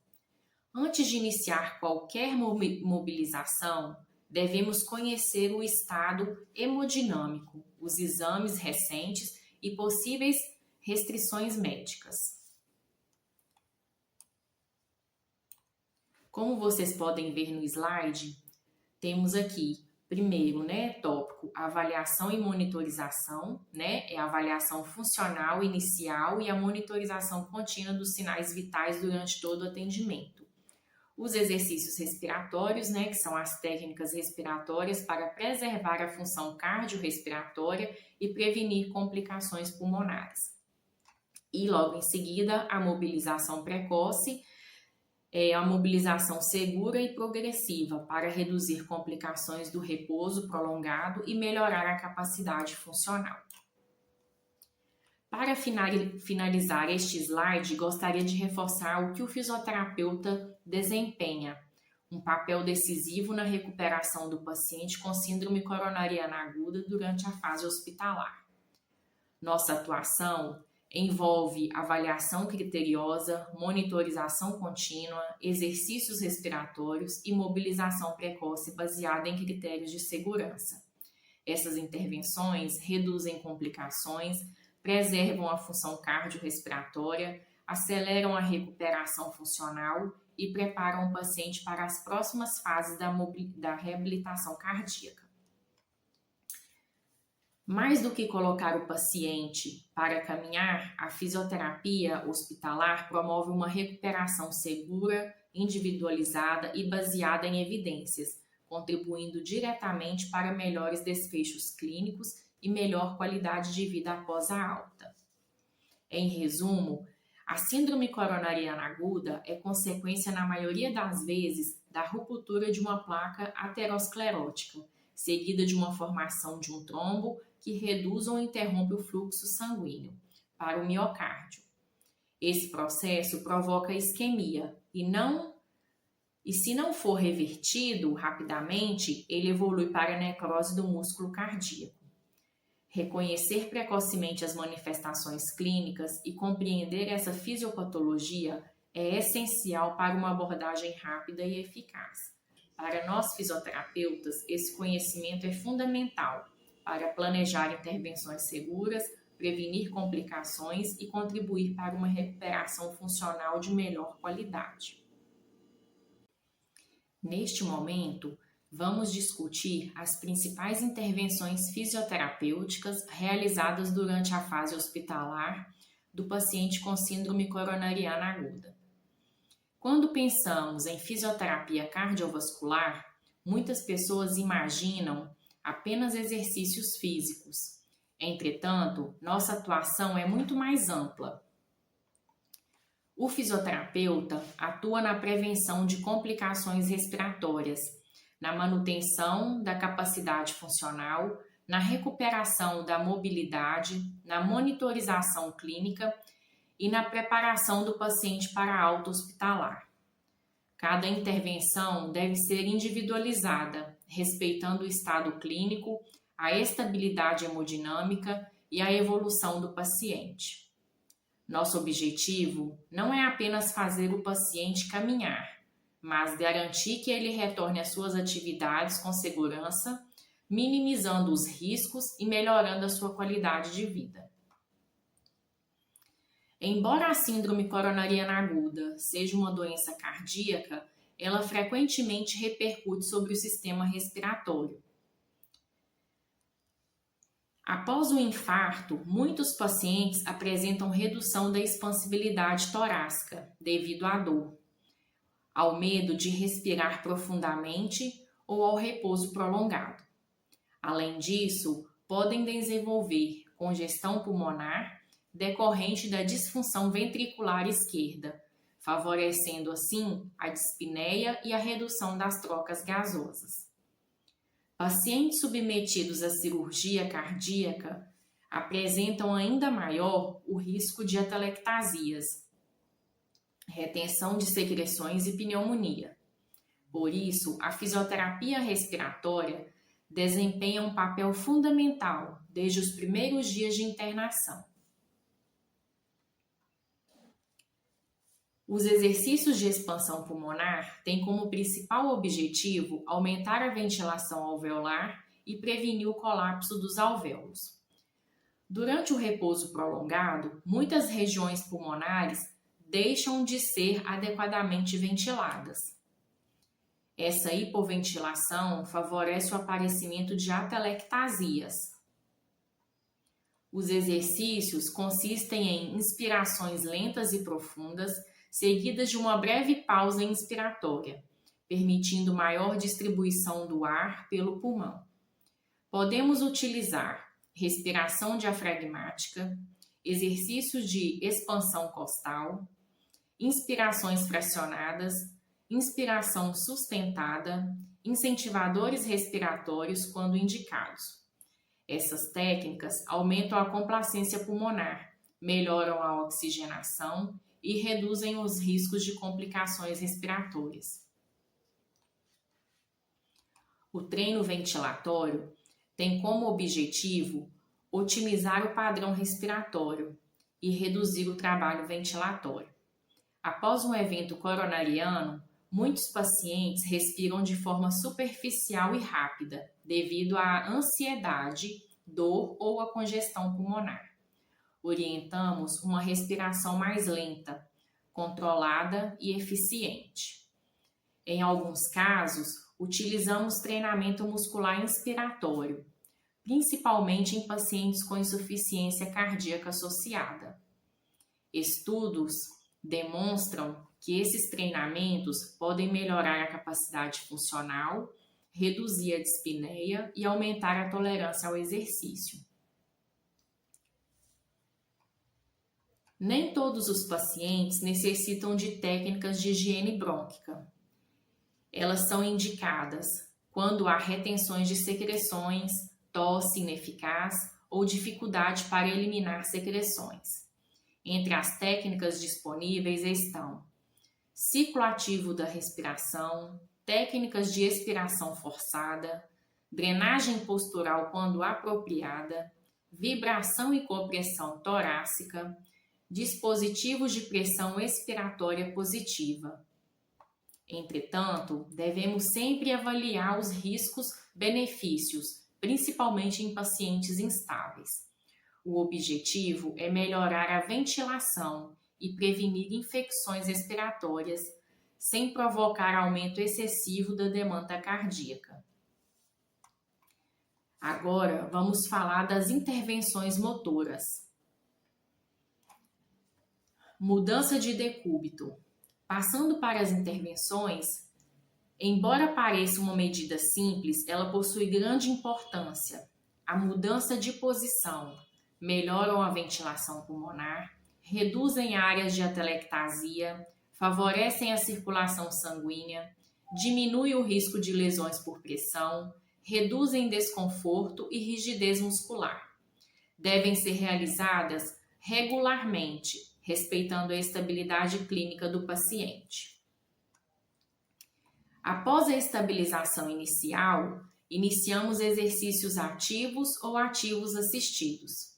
[SPEAKER 1] Antes de iniciar qualquer mobilização, devemos conhecer o estado hemodinâmico, os exames recentes e possíveis restrições médicas. Como vocês podem ver no slide, temos aqui, primeiro, tópico avaliação e monitorização, é a avaliação funcional inicial e a monitorização contínua dos sinais vitais durante todo o atendimento. Os exercícios respiratórios, que são as técnicas respiratórias para preservar a função cardiorrespiratória e prevenir complicações pulmonares. E logo em seguida, a mobilização precoce, é a mobilização segura e progressiva para reduzir complicações do repouso prolongado e melhorar a capacidade funcional. Para finalizar este slide, gostaria de reforçar o que o fisioterapeuta desempenha, um papel decisivo na recuperação do paciente com síndrome coronariana aguda durante a fase hospitalar. Nossa atuação envolve avaliação criteriosa, monitorização contínua, exercícios respiratórios e mobilização precoce baseada em critérios de segurança. Essas intervenções reduzem complicações, preservam a função cardiorrespiratória, aceleram a recuperação funcional e preparam o paciente para as próximas fases da reabilitação cardíaca. Mais do que colocar o paciente para caminhar, a fisioterapia hospitalar promove uma recuperação segura, individualizada e baseada em evidências, contribuindo diretamente para melhores desfechos clínicos e melhor qualidade de vida após a alta. Em resumo, a síndrome coronariana aguda é consequência, na maioria das vezes, da ruptura de uma placa aterosclerótica, seguida de uma formação de um trombo que reduz ou interrompe o fluxo sanguíneo para o miocárdio. Esse processo provoca isquemia e se não for revertido rapidamente, ele evolui para a necrose do músculo cardíaco. Reconhecer precocemente as manifestações clínicas e compreender essa fisiopatologia é essencial para uma abordagem rápida e eficaz. Para nós fisioterapeutas, esse conhecimento é fundamental para planejar intervenções seguras, prevenir complicações e contribuir para uma recuperação funcional de melhor qualidade. Neste momento, vamos discutir as principais intervenções fisioterapêuticas realizadas durante a fase hospitalar do paciente com síndrome coronariana aguda. Quando pensamos em fisioterapia cardiovascular, muitas pessoas imaginam apenas exercícios físicos. Entretanto, nossa atuação é muito mais ampla. O fisioterapeuta atua na prevenção de complicações respiratórias, na manutenção da capacidade funcional, na recuperação da mobilidade, na monitorização clínica e na preparação do paciente para a alta hospitalar. Cada intervenção deve ser individualizada, respeitando o estado clínico, a estabilidade hemodinâmica e a evolução do paciente. Nosso objetivo não é apenas fazer o paciente caminhar, mas garantir que ele retorne às suas atividades com segurança, minimizando os riscos e melhorando a sua qualidade de vida. Embora a síndrome coronariana aguda seja uma doença cardíaca, ela frequentemente repercute sobre o sistema respiratório. Após o infarto, muitos pacientes apresentam redução da expansibilidade torácica devido à dor, ao medo de respirar profundamente ou ao repouso prolongado. Além disso, podem desenvolver congestão pulmonar decorrente da disfunção ventricular esquerda, favorecendo assim a dispneia e a redução das trocas gasosas. Pacientes submetidos à cirurgia cardíaca apresentam ainda maior o risco de atelectasias, retenção de secreções e pneumonia. Por isso, a fisioterapia respiratória desempenha um papel fundamental desde os primeiros dias de internação. Os exercícios de expansão pulmonar têm como principal objetivo aumentar a ventilação alveolar e prevenir o colapso dos alvéolos. Durante o repouso prolongado, muitas regiões pulmonares deixam de ser adequadamente ventiladas. Essa hipoventilação favorece o aparecimento de atelectasias. Os exercícios consistem em inspirações lentas e profundas, seguidas de uma breve pausa inspiratória, permitindo maior distribuição do ar pelo pulmão. Podemos utilizar respiração diafragmática, exercícios de expansão costal, inspirações fracionadas, inspiração sustentada, incentivadores respiratórios quando indicados. Essas técnicas aumentam a complacência pulmonar, melhoram a oxigenação e reduzem os riscos de complicações respiratórias. O treino ventilatório tem como objetivo otimizar o padrão respiratório e reduzir o trabalho ventilatório. Após um evento coronariano, muitos pacientes respiram de forma superficial e rápida, devido à ansiedade, dor ou à congestão pulmonar. Orientamos uma respiração mais lenta, controlada e eficiente. Em alguns casos, utilizamos treinamento muscular inspiratório, principalmente em pacientes com insuficiência cardíaca associada. Estudos demonstram que esses treinamentos podem melhorar a capacidade funcional, reduzir a dispneia e aumentar a tolerância ao exercício. Nem todos os pacientes necessitam de técnicas de higiene brônquica. Elas são indicadas quando há retenções de secreções, tosse ineficaz ou dificuldade para eliminar secreções. Entre as técnicas disponíveis estão ciclo ativo da respiração, técnicas de expiração forçada, drenagem postural quando apropriada, vibração e compressão torácica, dispositivos de pressão expiratória positiva. Entretanto, devemos sempre avaliar os riscos-benefícios, principalmente em pacientes instáveis. O objetivo é melhorar a ventilação e prevenir infecções respiratórias, sem provocar aumento excessivo da demanda cardíaca. Agora, vamos falar das intervenções motoras. Mudança de decúbito. Passando para as intervenções, embora pareça uma medida simples, ela possui grande importância. A mudança de posição melhoram a ventilação pulmonar, reduzem áreas de atelectasia, favorecem a circulação sanguínea, diminuem o risco de lesões por pressão, reduzem desconforto e rigidez muscular. Devem ser realizadas regularmente, respeitando a estabilidade clínica do paciente. Após a estabilização inicial, iniciamos exercícios ativos ou ativos assistidos.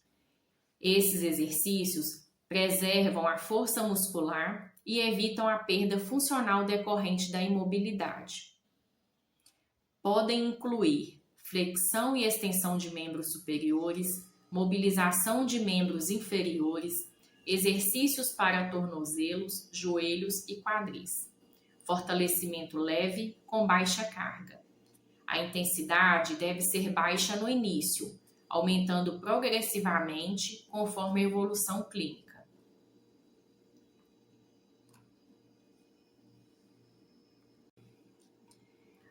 [SPEAKER 1] Esses exercícios preservam a força muscular e evitam a perda funcional decorrente da imobilidade. Podem incluir flexão e extensão de membros superiores, mobilização de membros inferiores, exercícios para tornozelos, joelhos e quadris. Fortalecimento leve com baixa carga. A intensidade deve ser baixa no início, aumentando progressivamente conforme a evolução clínica.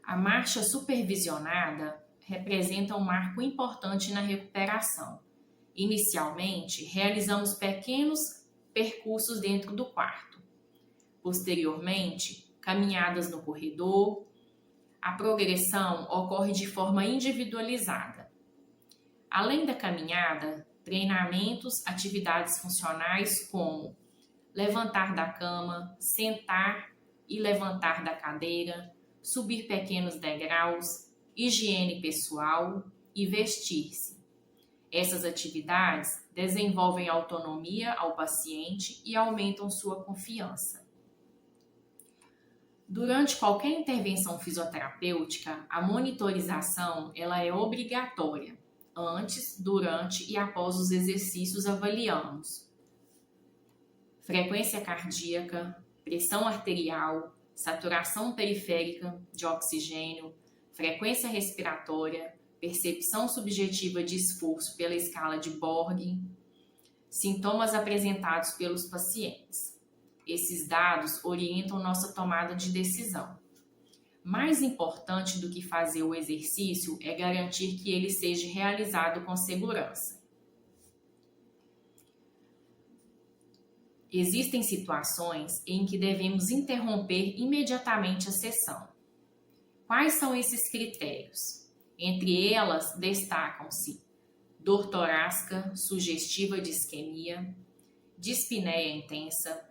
[SPEAKER 1] A marcha supervisionada representa um marco importante na recuperação. Inicialmente, realizamos pequenos percursos dentro do quarto. Posteriormente, caminhadas no corredor. A progressão ocorre de forma individualizada. Além da caminhada, treinamentos, atividades funcionais como levantar da cama, sentar e levantar da cadeira, subir pequenos degraus, higiene pessoal e vestir-se. Essas atividades desenvolvem autonomia ao paciente e aumentam sua confiança. Durante qualquer intervenção fisioterapêutica, a monitorização ela é obrigatória. Antes, durante e após os exercícios avaliamos frequência cardíaca, pressão arterial, saturação periférica de oxigênio, frequência respiratória, percepção subjetiva de esforço pela escala de Borg, sintomas apresentados pelos pacientes. Esses dados orientam nossa tomada de decisão. Mais importante do que fazer o exercício é garantir que ele seja realizado com segurança. Existem situações em que devemos interromper imediatamente a sessão. Quais são esses critérios? Entre elas, destacam-se dor torácica sugestiva de isquemia, dispneia intensa,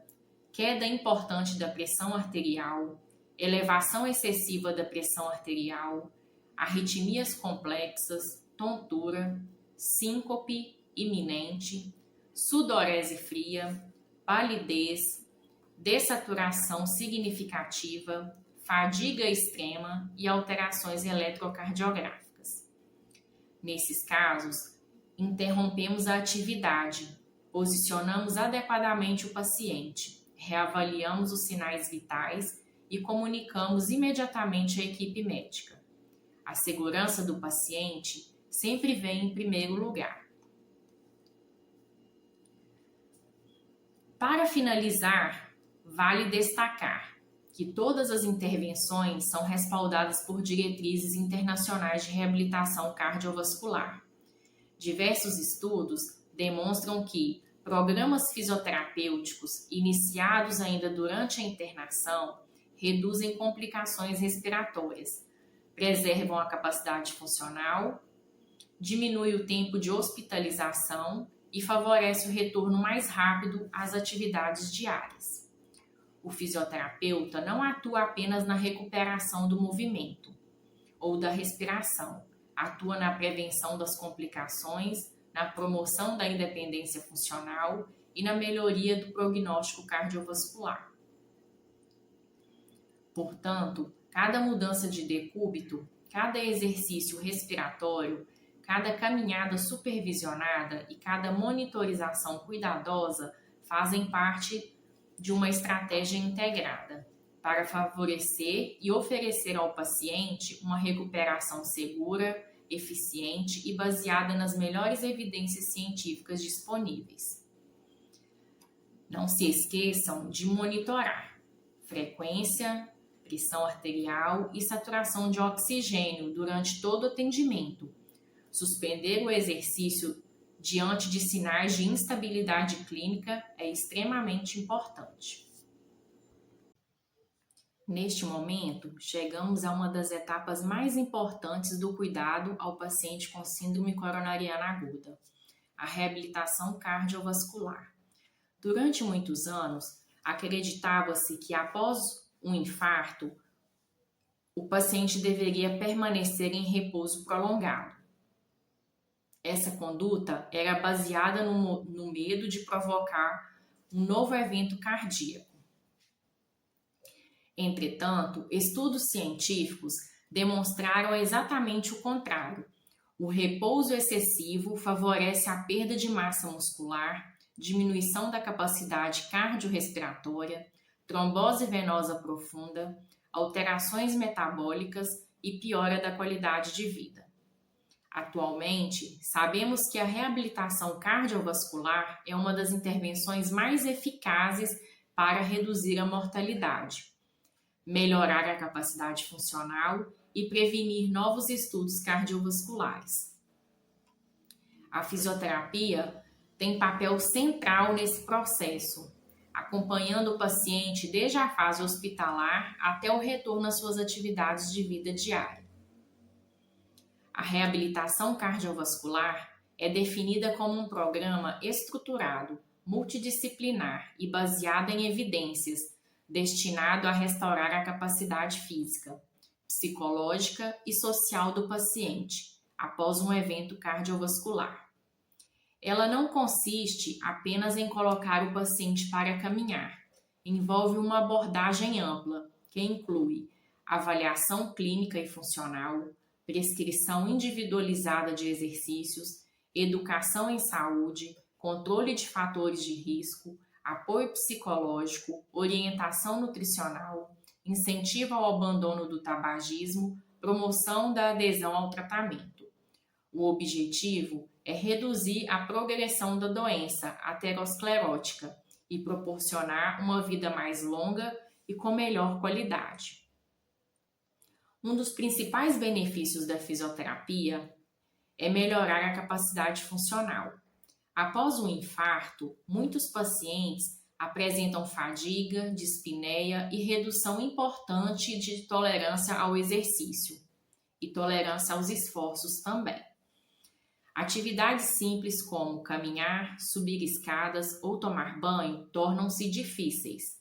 [SPEAKER 1] queda importante da pressão arterial, elevação excessiva da pressão arterial, arritmias complexas, tontura, síncope iminente, sudorese fria, palidez, dessaturação significativa, fadiga extrema e alterações eletrocardiográficas. Nesses casos, interrompemos a atividade, posicionamos adequadamente o paciente, reavaliamos os sinais vitais e comunicamos imediatamente à equipe médica. A segurança do paciente sempre vem em primeiro lugar. Para finalizar, vale destacar que todas as intervenções são respaldadas por diretrizes internacionais de reabilitação cardiovascular. Diversos estudos demonstram que programas fisioterapêuticos iniciados ainda durante a internação reduzem complicações respiratórias, preservam a capacidade funcional, diminui o tempo de hospitalização e favorece o retorno mais rápido às atividades diárias. O fisioterapeuta não atua apenas na recuperação do movimento ou da respiração, atua na prevenção das complicações, na promoção da independência funcional e na melhoria do prognóstico cardiovascular. Portanto, cada mudança de decúbito, cada exercício respiratório, cada caminhada supervisionada e cada monitorização cuidadosa fazem parte de uma estratégia integrada para favorecer e oferecer ao paciente uma recuperação segura, eficiente e baseada nas melhores evidências científicas disponíveis. Não se esqueçam de monitorar frequência, pressão arterial e saturação de oxigênio durante todo o atendimento. Suspender o exercício diante de sinais de instabilidade clínica é extremamente importante. Neste momento, chegamos a uma das etapas mais importantes do cuidado ao paciente com síndrome coronariana aguda, a reabilitação cardiovascular. Durante muitos anos, acreditava-se que após um infarto, o paciente deveria permanecer em repouso prolongado. Essa conduta era baseada no medo de provocar um novo evento cardíaco. Entretanto, estudos científicos demonstraram exatamente o contrário. O repouso excessivo favorece a perda de massa muscular, diminuição da capacidade cardiorrespiratória, trombose venosa profunda, alterações metabólicas e piora da qualidade de vida. Atualmente, sabemos que a reabilitação cardiovascular é uma das intervenções mais eficazes para reduzir a mortalidade, melhorar a capacidade funcional e prevenir novos estudos cardiovasculares. A fisioterapia tem papel central nesse processo, acompanhando o paciente desde a fase hospitalar até o retorno às suas atividades de vida diária. A reabilitação cardiovascular é definida como um programa estruturado, multidisciplinar e baseado em evidências, destinado a restaurar a capacidade física, psicológica e social do paciente após um evento cardiovascular. Ela não consiste apenas em colocar o paciente para caminhar, envolve uma abordagem ampla que inclui avaliação clínica e funcional, prescrição individualizada de exercícios, educação em saúde, controle de fatores de risco, apoio psicológico, orientação nutricional, incentivo ao abandono do tabagismo, promoção da adesão ao tratamento. O objetivo é reduzir a progressão da doença aterosclerótica e proporcionar uma vida mais longa e com melhor qualidade. Um dos principais benefícios da fisioterapia é melhorar a capacidade funcional. Após o infarto, muitos pacientes apresentam fadiga, dispneia e redução importante de tolerância ao exercício e tolerância aos esforços também. Atividades simples como caminhar, subir escadas ou tomar banho tornam-se difíceis.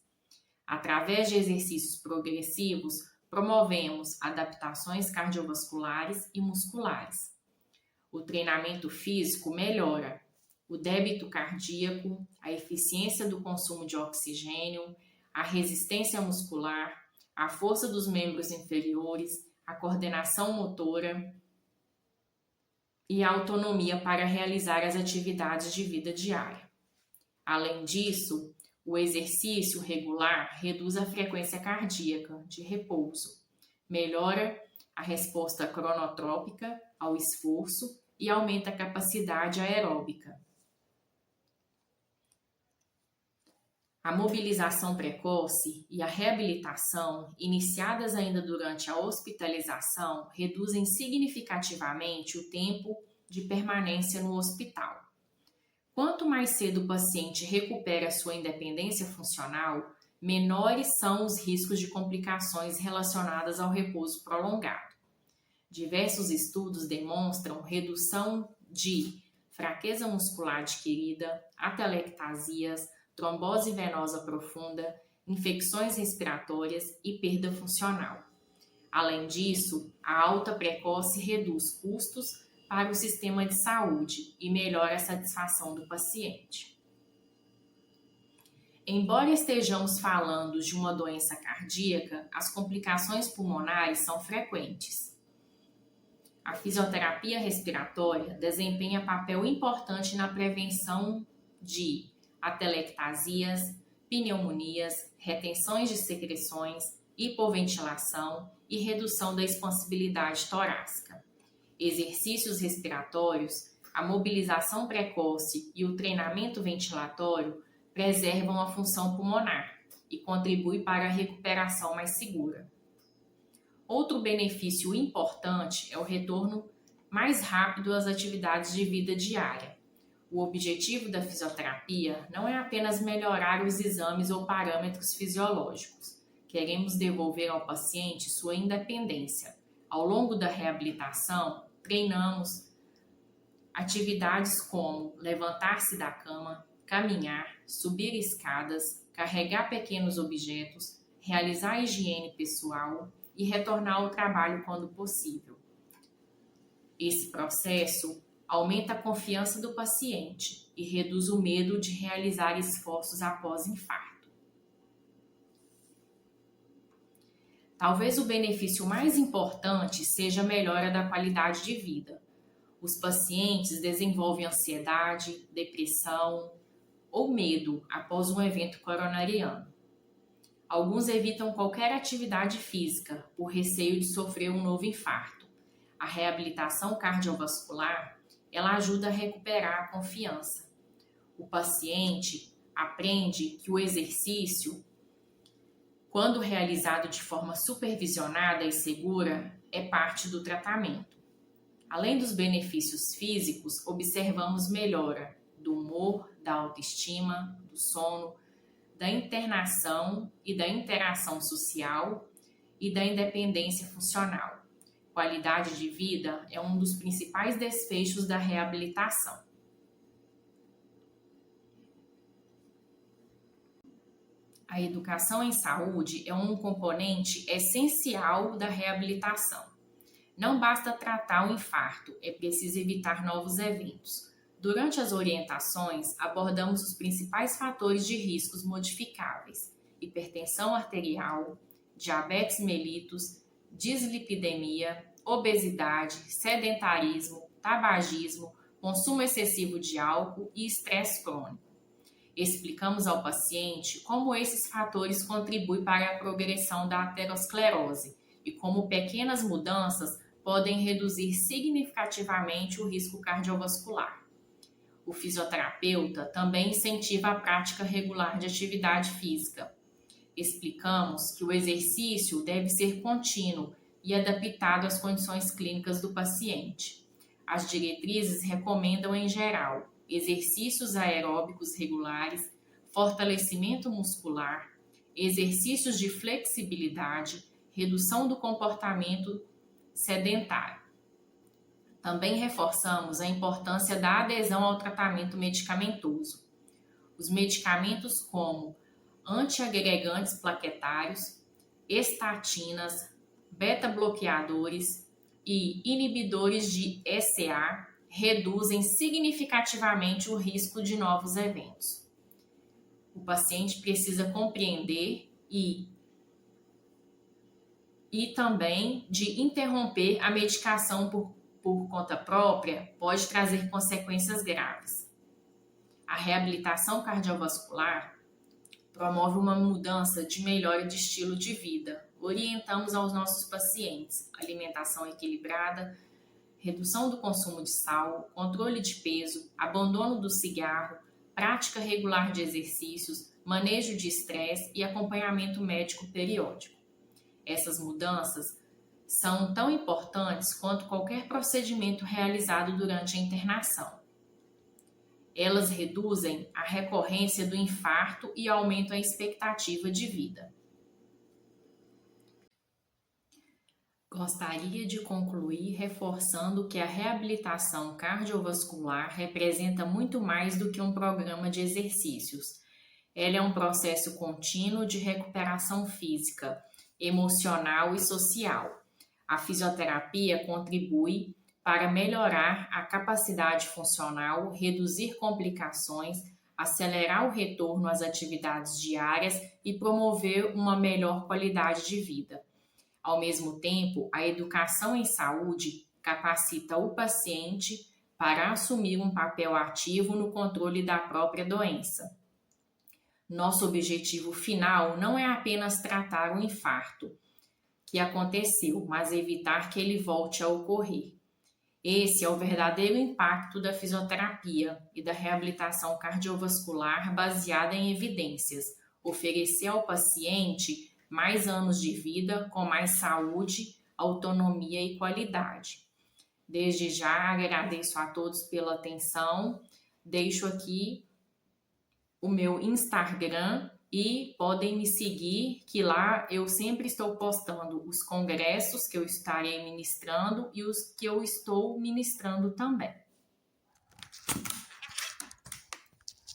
[SPEAKER 1] Através de exercícios progressivos, promovemos adaptações cardiovasculares e musculares. O treinamento físico melhora o débito cardíaco, a eficiência do consumo de oxigênio, a resistência muscular, a força dos membros inferiores, a coordenação motora e a autonomia para realizar as atividades de vida diária. Além disso, o exercício regular reduz a frequência cardíaca de repouso, melhora a resposta cronotrópica ao esforço e aumenta a capacidade aeróbica. A mobilização precoce e a reabilitação, iniciadas ainda durante a hospitalização, reduzem significativamente o tempo de permanência no hospital. Quanto mais cedo o paciente recupera sua independência funcional, menores são os riscos de complicações relacionadas ao repouso prolongado. Diversos estudos demonstram redução de fraqueza muscular adquirida, atelectasias, trombose venosa profunda, infecções respiratórias e perda funcional. Além disso, a alta precoce reduz custos para o sistema de saúde e melhora a satisfação do paciente. Embora estejamos falando de uma doença cardíaca, as complicações pulmonares são frequentes. A fisioterapia respiratória desempenha papel importante na prevenção de atelectasias, pneumonias, retenções de secreções, hipoventilação e redução da expansibilidade torácica. Exercícios respiratórios, a mobilização precoce e o treinamento ventilatório preservam a função pulmonar e contribuem para a recuperação mais segura. Outro benefício importante é o retorno mais rápido às atividades de vida diária. O objetivo da fisioterapia não é apenas melhorar os exames ou parâmetros fisiológicos. Queremos devolver ao paciente sua independência. Ao longo da reabilitação, treinamos atividades como levantar-se da cama, caminhar, subir escadas, carregar pequenos objetos, realizar higiene pessoal e retornar ao trabalho quando possível. Esse processo aumenta a confiança do paciente e reduz o medo de realizar esforços após infarto. Talvez o benefício mais importante seja a melhora da qualidade de vida. Os pacientes desenvolvem ansiedade, depressão ou medo após um evento coronariano. Alguns evitam qualquer atividade física por receio de sofrer um novo infarto. A reabilitação cardiovascular ela ajuda a recuperar a confiança. O paciente aprende que o exercício, quando realizado de forma supervisionada e segura, é parte do tratamento. Além dos benefícios físicos, observamos melhora do humor, da autoestima, do sono, da internação e da interação social e da independência funcional. Qualidade de vida é um dos principais desfechos da reabilitação. A educação em saúde é um componente essencial da reabilitação. Não basta tratar o infarto, é preciso evitar novos eventos. Durante as orientações, abordamos os principais fatores de riscos modificáveis: hipertensão arterial, diabetes mellitus, dislipidemia, obesidade, sedentarismo, tabagismo, consumo excessivo de álcool e estresse crônico. Explicamos ao paciente como esses fatores contribuem para a progressão da aterosclerose e como pequenas mudanças podem reduzir significativamente o risco cardiovascular. O fisioterapeuta também incentiva a prática regular de atividade física. Explicamos que o exercício deve ser contínuo e adaptado às condições clínicas do paciente. As diretrizes recomendam, em geral, exercícios aeróbicos regulares, fortalecimento muscular, exercícios de flexibilidade, redução do comportamento sedentário. Também reforçamos a importância da adesão ao tratamento medicamentoso. Os medicamentos como antiagregantes plaquetários, estatinas, beta-bloqueadores e inibidores de ECA reduzem significativamente o risco de novos eventos. O paciente precisa compreender e também de interromper a medicação por conta própria pode trazer consequências graves. A reabilitação cardiovascular promove uma mudança de melhora de estilo de vida. Orientamos aos nossos pacientes alimentação equilibrada, redução do consumo de sal, controle de peso, abandono do cigarro, prática regular de exercícios, manejo de estresse e acompanhamento médico periódico. Essas mudanças são tão importantes quanto qualquer procedimento realizado durante a internação. Elas reduzem a recorrência do infarto e aumentam a expectativa de vida. Gostaria de concluir reforçando que a reabilitação cardiovascular representa muito mais do que um programa de exercícios. Ela é um processo contínuo de recuperação física, emocional e social. A fisioterapia contribui para melhorar a capacidade funcional, reduzir complicações, acelerar o retorno às atividades diárias e promover uma melhor qualidade de vida. Ao mesmo tempo, a educação em saúde capacita o paciente para assumir um papel ativo no controle da própria doença. Nosso objetivo final não é apenas tratar o infarto que aconteceu, mas evitar que ele volte a ocorrer. Esse é o verdadeiro impacto da fisioterapia e da reabilitação cardiovascular baseada em evidências, oferecer ao paciente mais anos de vida com mais saúde, autonomia e qualidade. Desde já agradeço a todos pela atenção, deixo aqui o meu Instagram e podem me seguir, que lá eu sempre estou postando os congressos que eu estarei ministrando e os que eu estou ministrando também.